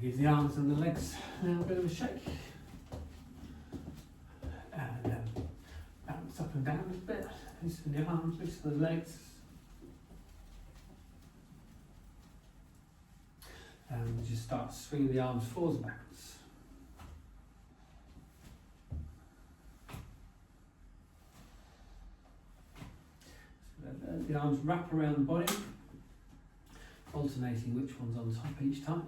Give the arms and the legs now a bit of a shake. And then bounce up and down a bit. Loosen the arms, loosen the legs. And we just start swinging the arms forwards and backwards. So let the arms wrap around the body, alternating which one's on top each time.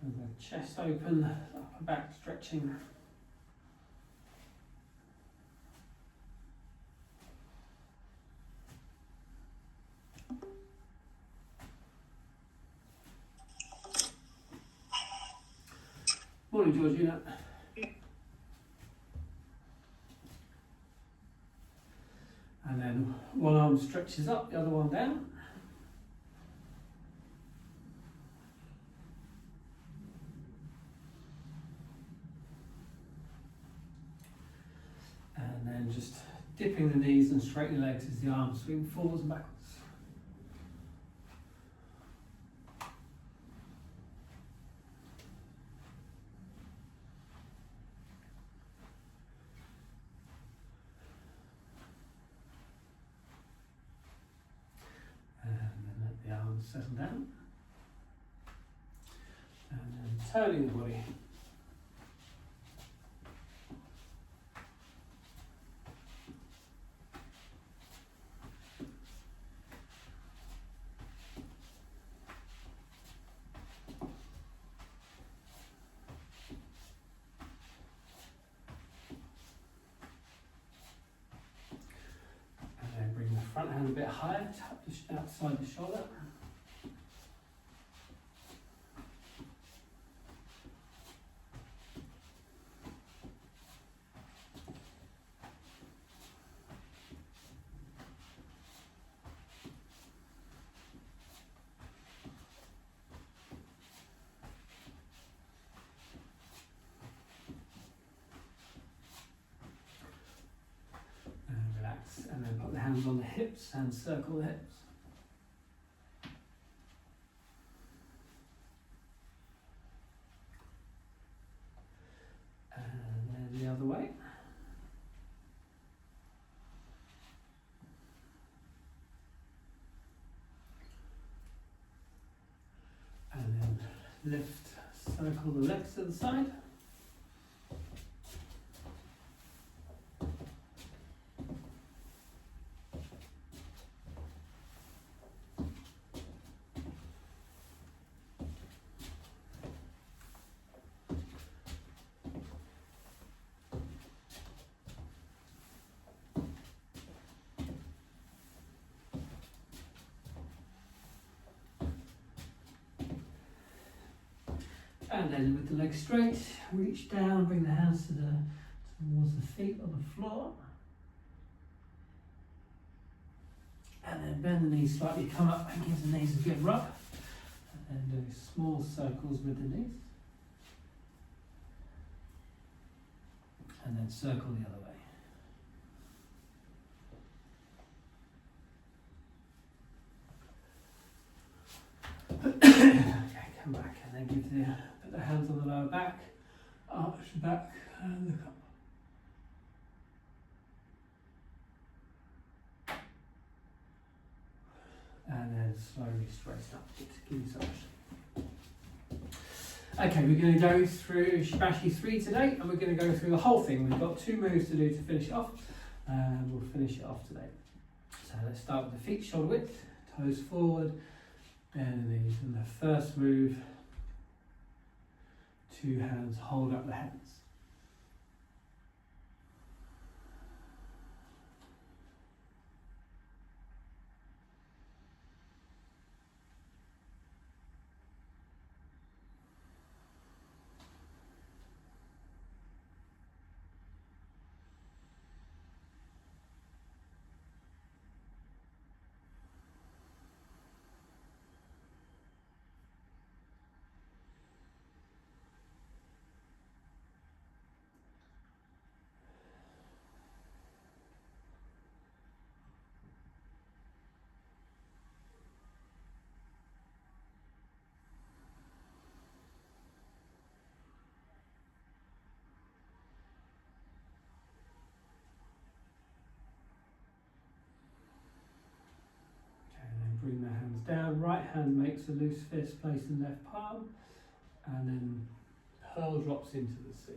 And the chest open, upper back stretching. Morning, Georgina. And then one arm stretches up, the other one down. And then just dipping the knees and straightening the legs as the arms swing forwards and backwards. Settle down, and then turning the body. And then bring the front hand a bit higher, tap the outside the shoulder. And then put the hands on the hips and circle the hips. And then the other way. And then lift, circle the legs to the side. And then with the legs straight, reach down, bring the hands towards the feet on the floor. And then bend the knees slightly, come up and give the knees a good rub. And then do small circles with the knees. And then circle the other way. Okay, come back and then give put the hands on the lower back, arch the back and look up. And then slowly straighten up, give yourself a shake. Okay, we're going to go through Shibashi 3 today, and we're going to go through the whole thing. We've got 2 moves to do to finish it off, and we'll finish it off today. So let's start with the feet shoulder width, toes forward, bend the knees, and the first move, 2 hands hold up the hands. down, right hand makes a loose fist, place in left palm, and then pearl drops into the sea.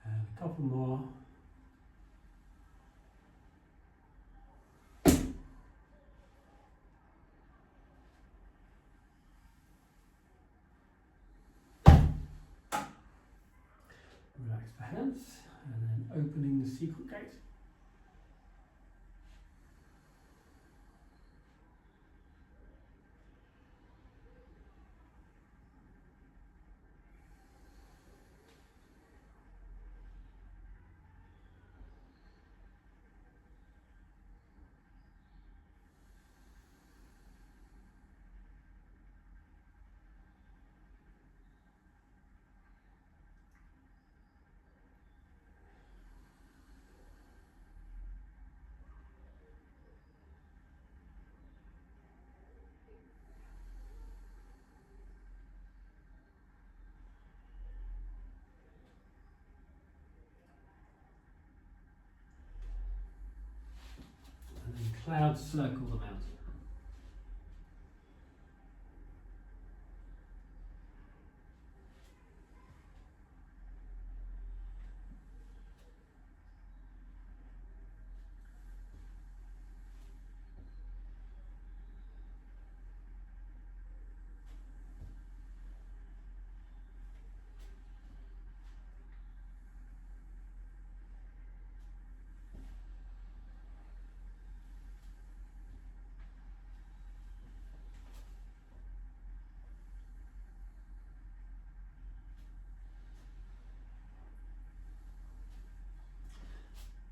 And a couple more. Relax the hands, and then opening the secret gate. And then clouds circle the mountain.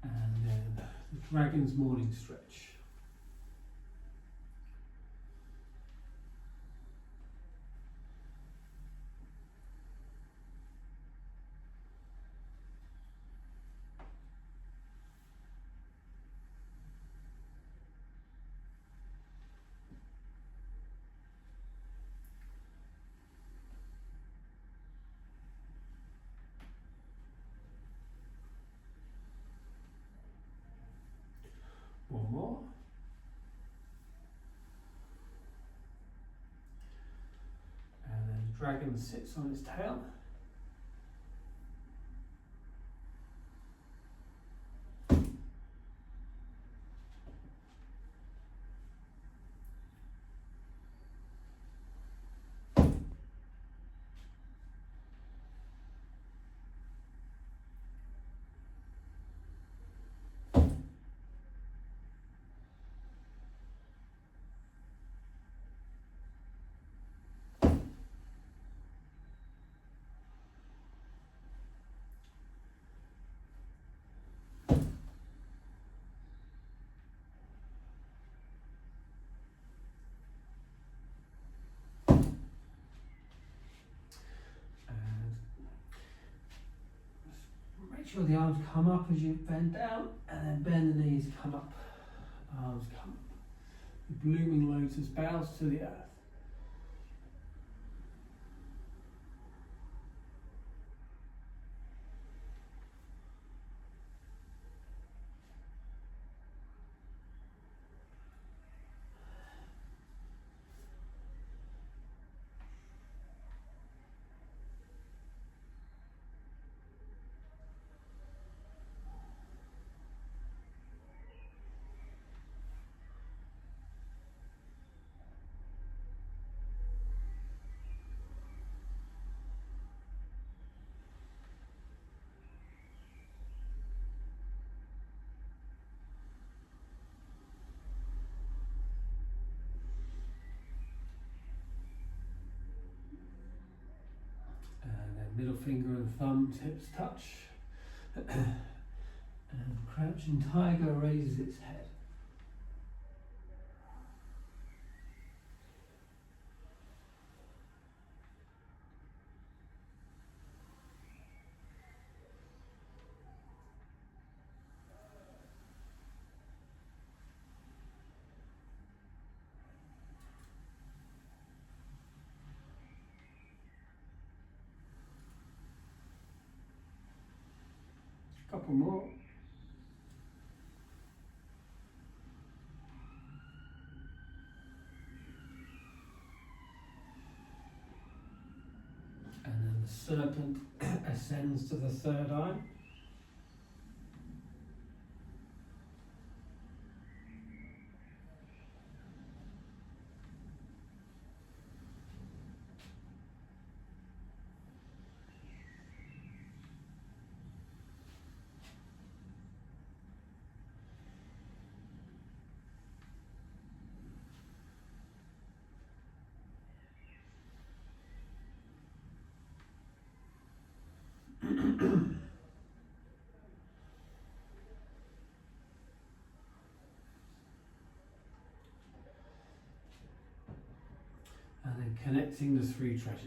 And then the dragon's morning stretch. One more. And then the dragon sits on its tail. Make sure the arms come up as you bend down, and then bend the knees, come up, arms come up. The blooming lotus bows to the earth. Middle finger and thumb tips touch. And crouching tiger raises its head. Couple more. And then the serpent ascends to the third eye. And then connecting the three treasures.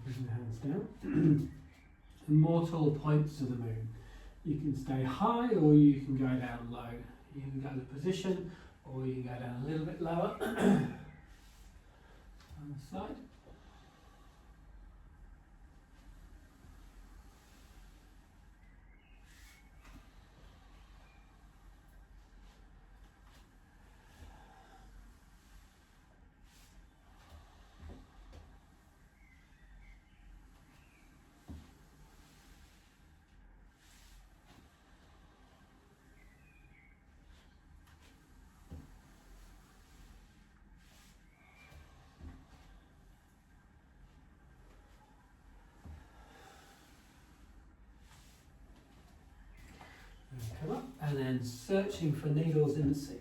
Bring the hands down. Immortal points of the moon. You can stay high or you can go down low. You can go to position or you can go down a little bit lower on the side. Come up and then searching for needles in the sea.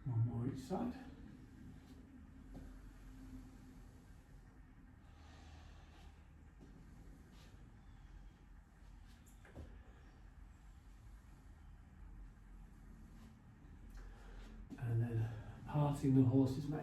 One more each side. And then parting the horse's mane.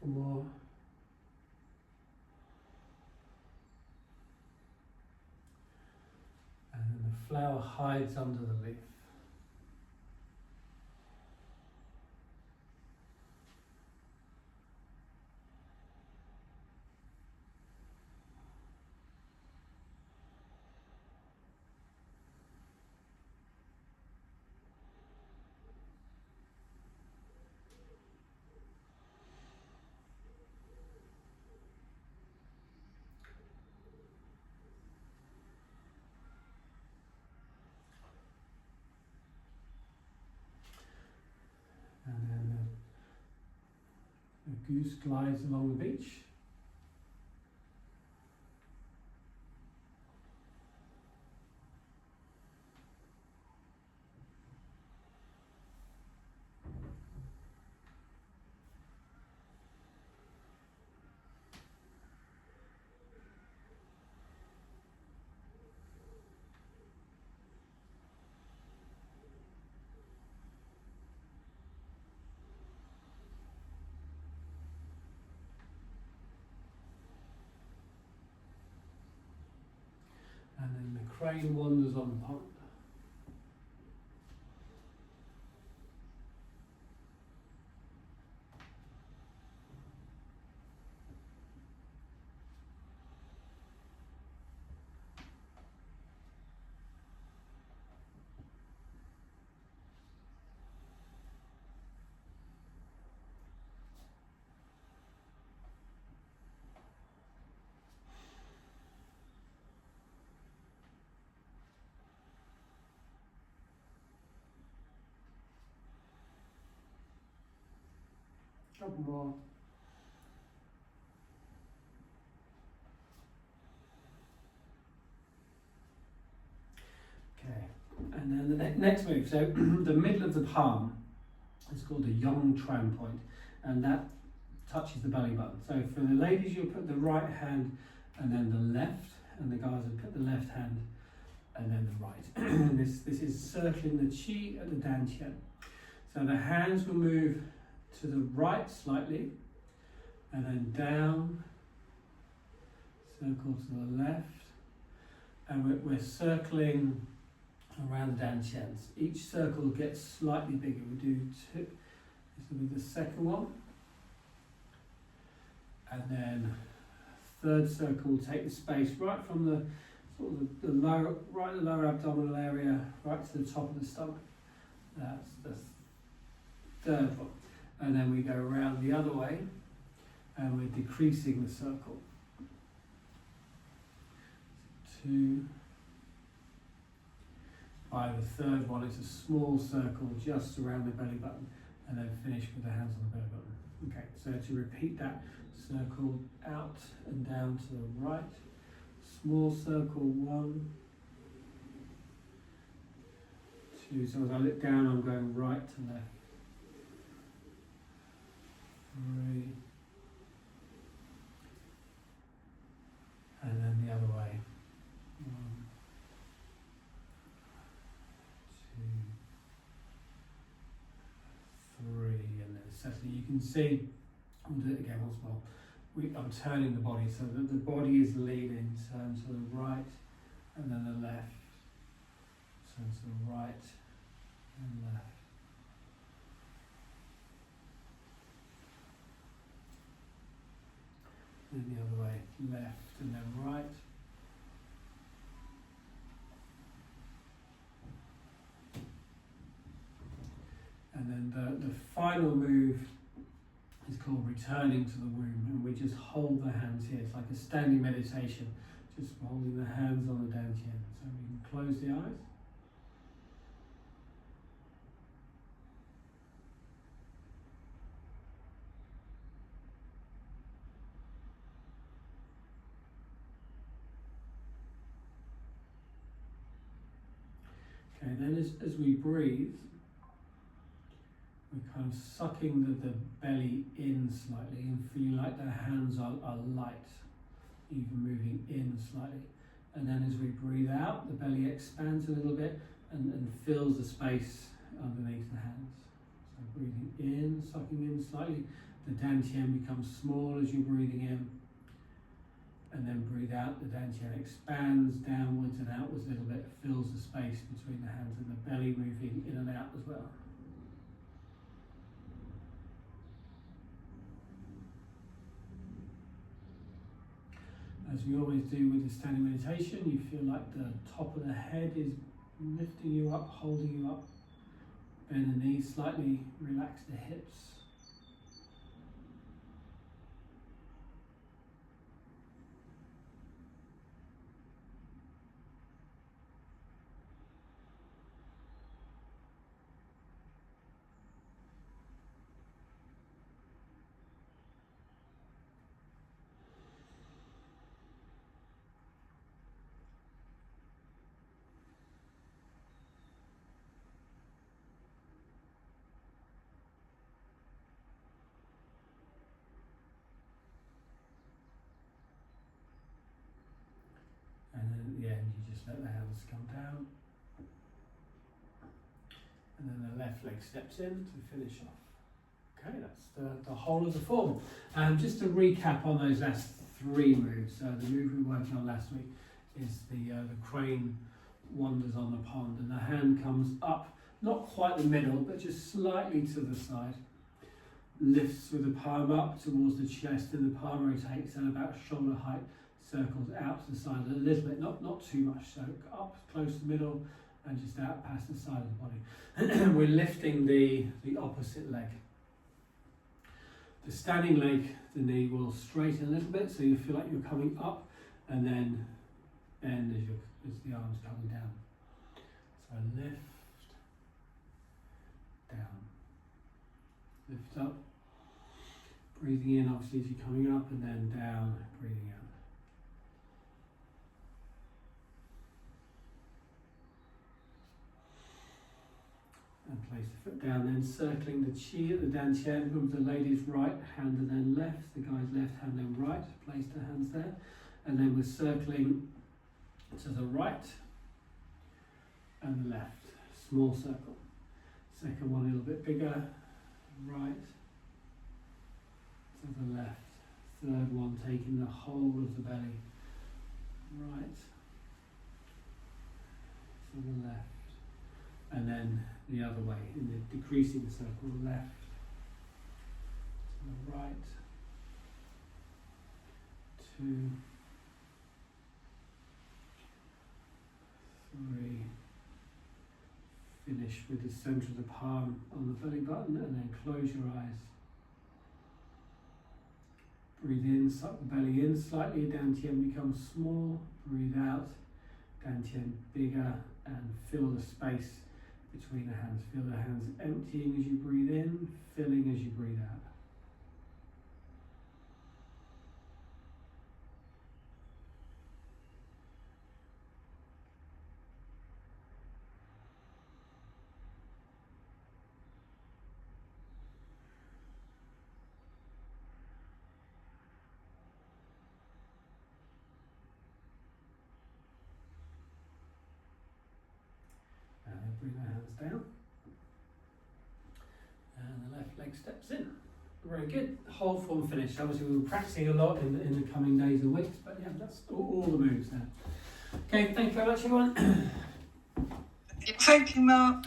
More. And then the flower hides under the leaf. And then the goose glides along the beach. crane wanders on the pond. Couple more. Okay, and then the next move. So the middle of the palm is called a Yong Tran point, and that touches the belly button. So for the ladies, you'll put the right hand and then the left, and the guys will put the left hand and then the right. This is circling the chi at the Dantien. So the hands will move to the right slightly, and then down, circle to the left, and we're circling around the Dantians. Each circle gets slightly bigger. We do two, this will be the second one, and then third circle will take the space right from the sort of the lower, right the lower abdominal area, right to the top of the stomach. That's the third one. And then we go around the other way, and we're decreasing the circle. 2. By the third one, it's a small circle just around the belly button, and then finish with the hands on the belly button. Okay, so to repeat that, circle out and down to the right, small circle 1, 2. So as I look down, I'm going right to left. 3, and then the other way. 1, 2, 3, and then settle. You can see, I'll do it again once more. I'm turning the body so that the body is leaning, turn to the right and then the left, turn to the right and left. Then the other way, left and then right. And then the final move is called returning to the womb, and we just hold the hands here. It's like a standing meditation, just holding the hands on the Dantien. So we can close the eyes. Okay, then as we breathe, we're kind of sucking the belly in slightly and feeling like the hands are light, even moving in slightly. And then as we breathe out, the belly expands a little bit and fills the space underneath the hands. So breathing in, sucking in slightly, the Dantien becomes small as you're breathing in. And then breathe out, the Dantien expands downwards and outwards a little bit, fills the space between the hands, and the belly moving in and out as well. As we always do with the standing meditation, you feel like the top of the head is lifting you up, holding you up. Bend the knees slightly, relax the hips. And then at the end, you just let the hands come down. And then the left leg steps in to finish off. Okay, that's the whole of the form. Just to recap on those last 3 moves. So the move we were working on last week is the crane wanders on the pond, and the hand comes up, not quite the middle, but just slightly to the side. Lifts with the palm up towards the chest, and the palm rotates at about shoulder height, circles out to the side a little bit, not too much, so up close to the middle and just out past the side of the body. We're lifting the opposite leg. The standing leg, the knee will straighten a little bit, so you feel like you're coming up and then bend as the arm's coming down. So lift, down, lift up, breathing in obviously as you're coming up, and then down, breathing out. And place the foot down, then circling the chi at the Dantien with the lady's right hand and then left, the guy's left hand then right, place the hands there, and then we're circling to the right and the left, small circle. Second one a little bit bigger, right to the left. Third one taking the whole of the belly, right to the left. And then the other way, in the decreasing circle, left to the right, 2, 3, finish with the centre of the palm on the belly button, and then close your eyes. Breathe in, suck the belly in slightly, Dantien becomes small, breathe out, Dantien bigger, and fill the space between the hands. Feel the hands emptying as you breathe in, filling as you breathe out. Bring the hands down, and the left leg steps in. Very good. Whole form finish. Obviously, we were practicing a lot in the coming days and weeks, but yeah, that's all the moves there. Okay, thank you very much, everyone. Thank you, Mark.